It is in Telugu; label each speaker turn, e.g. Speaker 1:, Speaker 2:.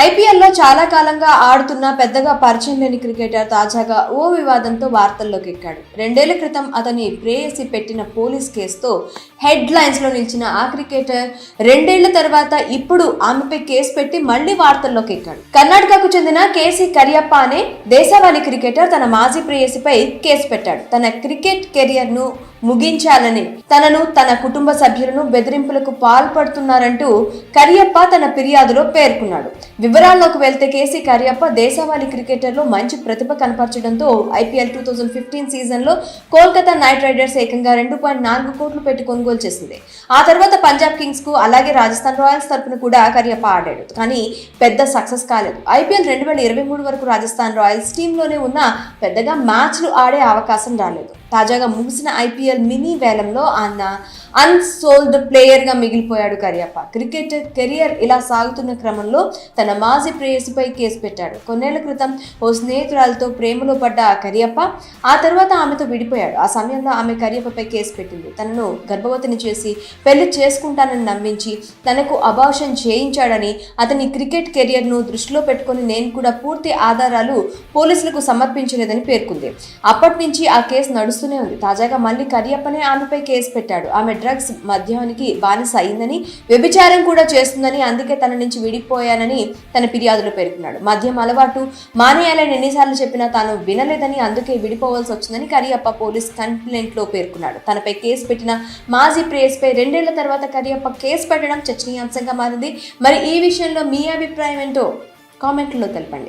Speaker 1: ఐపీఎల్లో చాలా కాలంగా ఆడుతున్న పెద్దగా పరిచయం లేని క్రికెటర్ తాజాగా ఓ వివాదంతో వార్తల్లోకి ఎక్కాడు. 2 ఏళ్ల క్రితం అతని ప్రేయసి పెట్టిన పోలీస్ కేసుతో హెడ్ లైన్స్ లో నిలిచిన ఆ క్రికెటర్ 2 ఏళ్ల తర్వాత ఇప్పుడు ఆమెపై కేసు పెట్టి మళ్లీ వార్తల్లోకి ఎక్కాడు. కర్ణాటకకు చెందిన కేసీ కరియప్ప అనే దేశవాళీ క్రికెటర్ తన మాజీ ప్రేయసిపై కేసు పెట్టాడు. తన క్రికెట్ కెరియర్ ను ముగించాలని తనను తన కుటుంబ సభ్యులను బెదిరింపులకు పాల్పడుతున్నారంటూ కరియప్ప తన ఫిర్యాదులో పేర్కొన్నాడు. వివరాల్లోకి వెళ్తే కేసీ కరియప్ప దేశవాళీ క్రికెటర్లో మంచి ప్రతిభ కనపరచడంతో ఐపీఎల్ 2015 సీజన్లో కోల్కతా నైట్ రైడర్స్ ఏకంగా 2.4 కోట్లు పెట్టి కొనుగోలు చేసింది. ఆ తర్వాత పంజాబ్ కింగ్స్ కు అలాగే రాజస్థాన్ రాయల్స్ తరపున కూడా కరియప్ప ఆడాడు. కానీ పెద్ద సక్సెస్ కాలేదు. ఐపీఎల్ 2023 వరకు రాజస్థాన్ రాయల్స్ టీంలోనే ఉన్న పెద్దగా మ్యాచ్లు ఆడే అవకాశం రాలేదు. తాజాగా ముగిసిన ఐపీఎల్ మినీ వేలంలో ఆయన అన్సోల్డ్ ప్లేయర్ గా మిగిలిపోయాడు కరియప్ప. క్రికెట్ కెరియర్ ఇలా సాగుతున్న క్రమంలో తన మాజీ ప్రేయసిపై కేసు పెట్టాడు. కొన్నేళ్ల క్రితం ఓ స్నేహితురాలతో ప్రేమలో పడ్డ కరియప్ప ఆ తర్వాత ఆమెతో విడిపోయాడు. ఆ సమయంలో ఆమె కరియప్పపై కేసు పెట్టింది. తనను గర్భవతిని చేసి పెళ్లి చేసుకుంటానని నమ్మించి తనకు అబార్షన్ చేయించాడని, అతని క్రికెట్ కెరియర్ ను దృష్టిలో పెట్టుకుని నేను కూడా పూర్తి ఆధారాలు పోలీసులకు సమర్పించలేదని పేర్కొంది. అప్పటి నుంచి ఆ కేసు నడుస్తూనే ఉంది. తాజాగా మళ్ళీ కరియప్పనే ఆమెపై కేసు పెట్టాడు. ఆమె డ్రగ్స్ మద్యానికి బానిస అయిందని, వ్యభిచారం కూడా చేస్తుందని, అందుకే తన నుంచి విడిపోయానని తన ఫిర్యాదులో పేర్కొన్నాడు. మద్యం అలవాటు మానేయాలని ఎన్నిసార్లు చెప్పినా తాను వినలేదని, అందుకే విడిపోవాల్సి వచ్చిందని కరియప్ప పోలీస్ కంప్లైంట్ లో పేర్కొన్నాడు. తనపై కేసు పెట్టిన మాజీ ప్రేయస్పై 2 ఏళ్ల తర్వాత కరియప్ప కేసు పెట్టడం చర్చనీయాంశంగా మారింది. మరి ఈ విషయంలో మీ అభిప్రాయం ఏంటో కామెంట్లో తెలపండి.